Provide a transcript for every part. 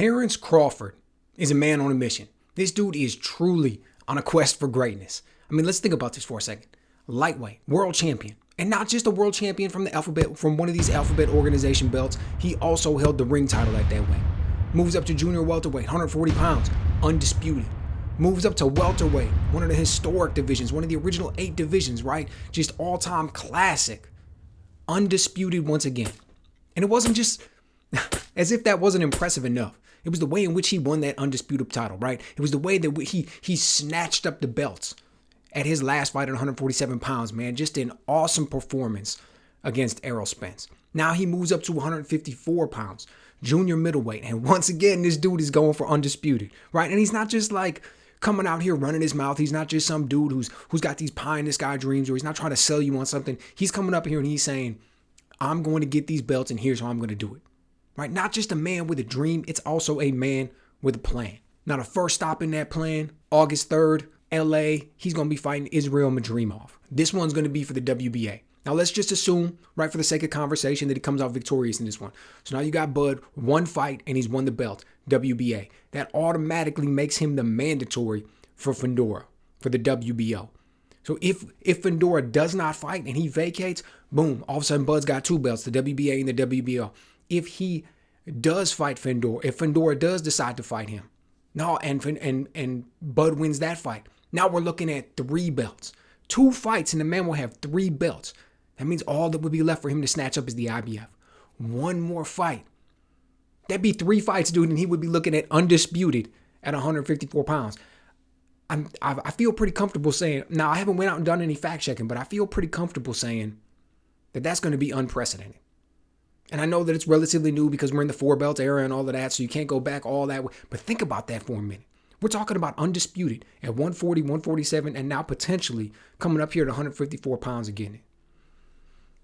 Terence Crawford is a man on a mission. This dude is truly on a quest for greatness. I mean, let's think about this for a second. Lightweight, world champion. And not just a world champion from one of these alphabet organization belts. He also held the ring title at that weight. Moves up to junior welterweight, 140 pounds, undisputed. Moves up to welterweight, one of the historic divisions, one of the original 8 divisions, right? Just all-time classic. Undisputed once again. And it wasn't just as if that wasn't impressive enough. It was the way in which he won that undisputed title, right? It was the way that he snatched up the belts at his last fight at 147 pounds, man. Just an awesome performance against Errol Spence. Now he moves up to 154 pounds, junior middleweight. And once again, this dude is going for undisputed, right? And he's not just like coming out here running his mouth. He's not just some dude who's got these pie in the sky dreams, or he's not trying to sell you on something. He's coming up here and he's saying, I'm going to get these belts and here's how I'm going to do it. Right? Not just a man with a dream, it's also a man with a plan. Now, the first stop in that plan, August 3rd, LA, he's going to be fighting Israel Madrimov. This one's going to be for the WBA. Now, let's just assume, right, for the sake of conversation, that he comes out victorious in this one. So now you got Bud, one fight, and he's won the belt, WBA. That automatically makes him the mandatory for Fundora, for the WBO. So if Fundora does not fight and he vacates, boom, all of a sudden Bud's got 2 belts, the WBA and the WBO. If he does fight Fundora, if Fundora does decide to fight him, and Bud wins that fight, now we're looking at 3 belts. 2 fights and the man will have 3 belts. That means all that would be left for him to snatch up is the IBF. 1 more fight. That'd be 3 fights, dude, and he would be looking at undisputed at 154 pounds. I feel pretty comfortable saying, now I haven't went out and done any fact checking, but I feel pretty comfortable saying that that's going to be unprecedented. And I know that it's relatively new because we're in the 4 belt era and all of that, so you can't go back all that way. But think about that for a minute. We're talking about undisputed at 140, 147, and now potentially coming up here at 154 pounds again.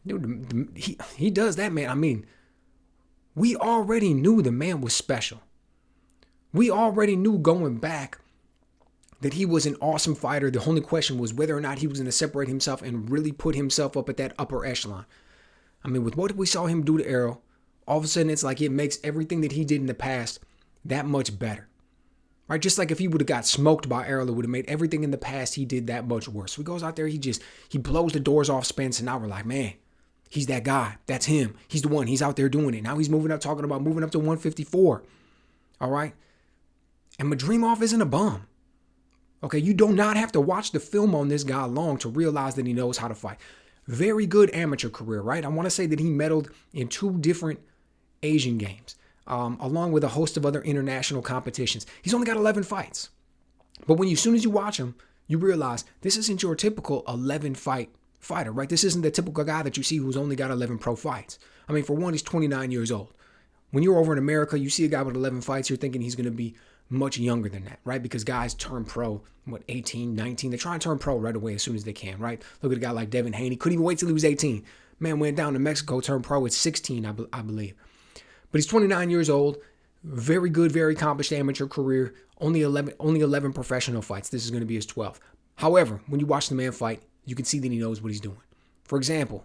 Dude, he does that, man. I mean, we already knew the man was special. We already knew going back that he was an awesome fighter. The only question was whether or not he was going to separate himself and really put himself up at that upper echelon. I mean, with what we saw him do to Errol, all of a sudden it's like it makes everything that he did in the past that much better. Right? Just like if he would have got smoked by Errol, it would have made everything in the past he did that much worse. So he goes out there, he blows the doors off Spence, and now we're like, man, he's that guy. That's him. He's the one. He's out there doing it. Now he's talking about moving up to 154. All right? And Madrimov isn't a bum. Okay, you do not have to watch the film on this guy long to realize that he knows how to fight. Very good amateur career, right? I want to say that he medaled in 2 different Asian games, along with a host of other international competitions. He's only got 11 fights. But as soon as you watch him, you realize this isn't your typical 11-fight fighter, right? This isn't the typical guy that you see who's only got 11 pro fights. I mean, for one, he's 29 years old. When you're over in America, you see a guy with 11 fights, you're thinking he's going to be much younger than that, right? Because guys turn pro, 18, 19. They try and turn pro right away as soon as they can, right? Look at a guy like Devin Haney. Couldn't even wait till he was 18. Man went down to Mexico, turned pro at 16, I believe. But he's 29 years old. Very good, very accomplished amateur career. Only 11 professional fights. This is going to be his 12th. However, when you watch the man fight, you can see that he knows what he's doing. For example,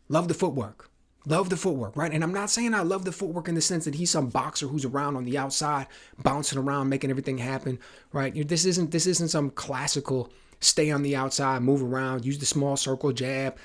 love the footwork. Love the footwork, right? And I'm not saying I love the footwork in the sense that he's some boxer who's around on the outside, bouncing around, making everything happen, right? This isn't some classical stay on the outside, move around, use the small circle jab,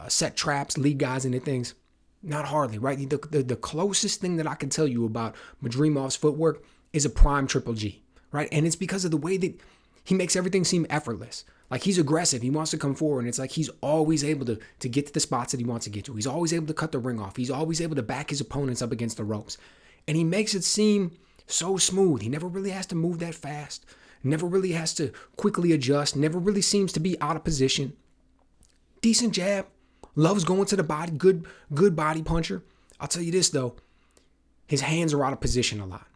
set traps, lead guys into things. Not hardly, right? The closest thing that I can tell you about Madrimov's footwork is a prime Triple G, right? And it's because of the way that he makes everything seem effortless. Like he's aggressive. He wants to come forward. And it's like he's always able to get to the spots that he wants to get to. He's always able to cut the ring off. He's always able to back his opponents up against the ropes. And he makes it seem so smooth. He never really has to move that fast. Never really has to quickly adjust. Never really seems to be out of position. Decent jab. Loves going to the body. Good body puncher. I'll tell you this, though. His hands are out of position a lot.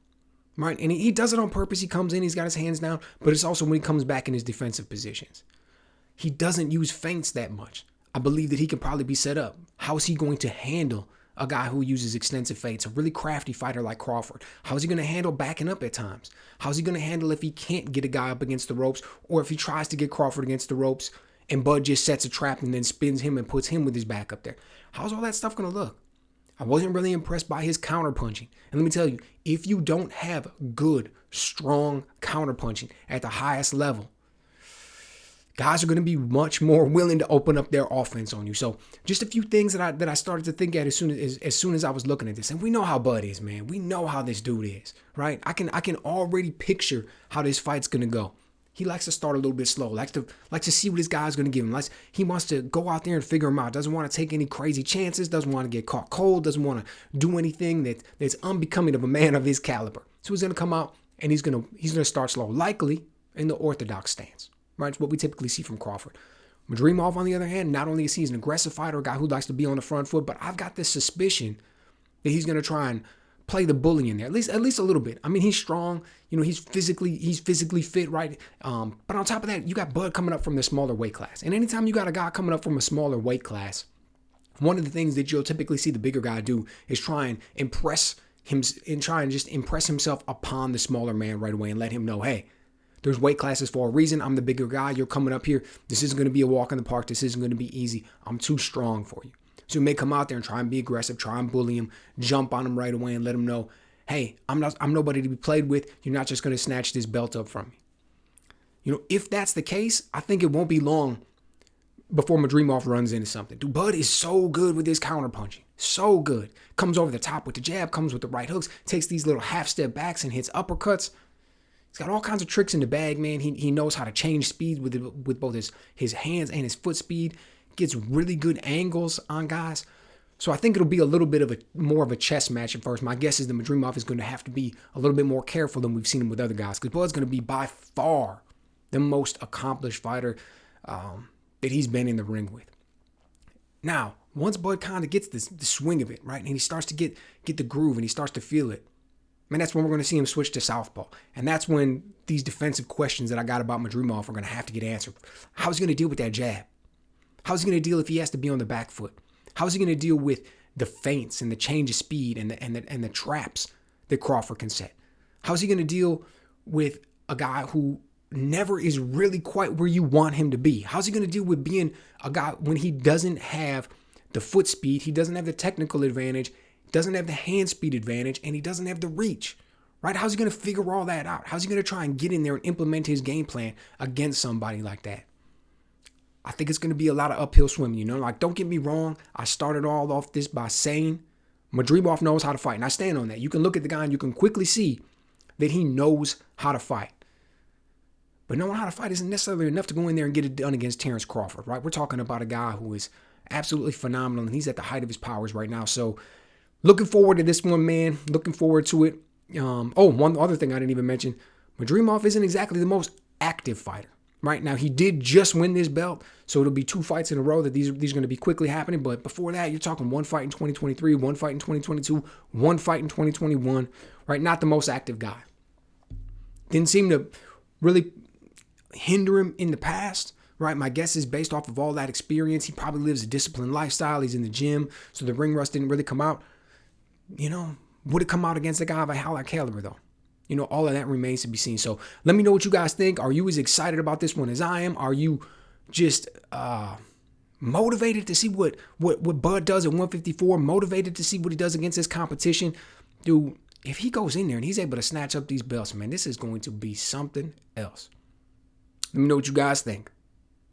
Right? And he does it on purpose. He comes in, he's got his hands down, but it's also when he comes back in his defensive positions. He doesn't use feints that much. I believe that he can probably be set up. How is he going to handle a guy who uses extensive feints, a really crafty fighter like Crawford? How is he going to handle backing up at times? How is he going to handle if he can't get a guy up against the ropes, or if he tries to get Crawford against the ropes and Bud just sets a trap and then spins him and puts him with his back up there? How's all that stuff going to look? I wasn't really impressed by his counterpunching. And let me tell you, if you don't have good, strong counterpunching at the highest level, guys are going to be much more willing to open up their offense on you. So just a few things that I started to think at as soon as I was looking at this. And we know how Bud is, man. We know how this dude is, right? I can already picture how this fight's going to go. He likes to start a little bit slow. Likes to see what this guy's going to give him. He wants to go out there and figure him out. Doesn't want to take any crazy chances. Doesn't want to get caught cold. Doesn't want to do anything that's unbecoming of a man of his caliber. So he's going to come out and he's going to start slow, likely in the orthodox stance. Right, it's what we typically see from Crawford. Madrimov, on the other hand, not only is he an aggressive fighter, a guy who likes to be on the front foot, but I've got this suspicion that he's going to try and play the bully in there, at least a little bit. I mean, he's strong, he's physically fit, right? But on top of that, you got Bud coming up from the smaller weight class, and anytime you got a guy coming up from a smaller weight class, one of the things that you'll typically see the bigger guy do is try and impress himself upon the smaller man right away and let him know, hey, there's weight classes for a reason. I'm the bigger guy. You're coming up here. This isn't going to be a walk in the park. This isn't going to be easy. I'm too strong for you. So you may come out there and try and be aggressive, try and bully him, jump on him right away and let him know, hey, I'm nobody to be played with. You're not just going to snatch this belt up from me. If that's the case, I think it won't be long before Madrimov runs into something. Dude, Bud is so good with his counterpunching. So good. Comes over the top with the jab, comes with the right hooks, takes these little half step backs and hits uppercuts. He's got all kinds of tricks in the bag, man. He knows how to change speed with both his hands and his foot speed. Gets really good angles on guys. So I think it'll be a little bit of more of a chess match at first. My guess is that Madrimov is going to have to be a little bit more careful than we've seen him with other guys, because Bud's going to be by far the most accomplished fighter that he's been in the ring with. Now, once Bud kind of gets the swing of it, right, and he starts to get the groove and he starts to feel it, man, that's when we're going to see him switch to southpaw. And that's when these defensive questions that I got about Madrimov are going to have to get answered. How's he going to deal with that jab? How's he going to deal if he has to be on the back foot? How's he going to deal with the feints and the change of speed and the traps that Crawford can set? How's he going to deal with a guy who never is really quite where you want him to be? How's he going to deal with being a guy when he doesn't have the foot speed, he doesn't have the technical advantage, doesn't have the hand speed advantage, and he doesn't have the reach, right? How's he going to figure all that out? How's he going to try and get in there and implement his game plan against somebody like that? I think it's going to be a lot of uphill swimming, don't get me wrong. I started all off this by saying Madrimov knows how to fight, and I stand on that. You can look at the guy and you can quickly see that he knows how to fight. But knowing how to fight isn't necessarily enough to go in there and get it done against Terence Crawford, right? We're talking about a guy who is absolutely phenomenal, and he's at the height of his powers right now. So looking forward to this one, man. Looking forward to it. One other thing I didn't even mention. Madrimov isn't exactly the most active fighter, right? Now, he did just win this belt, so it'll be 2 fights in a row that these are going to be quickly happening. But before that, you're talking 1 fight in 2023, 1 fight in 2022, 1 fight in 2021, right? Not the most active guy. Didn't seem to really hinder him in the past, right? My guess is based off of all that experience, he probably lives a disciplined lifestyle. He's in the gym, so the ring rust didn't really come out. Would it come out against a guy of a high caliber, though? All of that remains to be seen. So let me know what you guys think. Are you as excited about this one as I am? Are you just motivated to see what Bud does at 154? Motivated to see what he does against his competition? Dude, if he goes in there and he's able to snatch up these belts, man, this is going to be something else. Let me know what you guys think.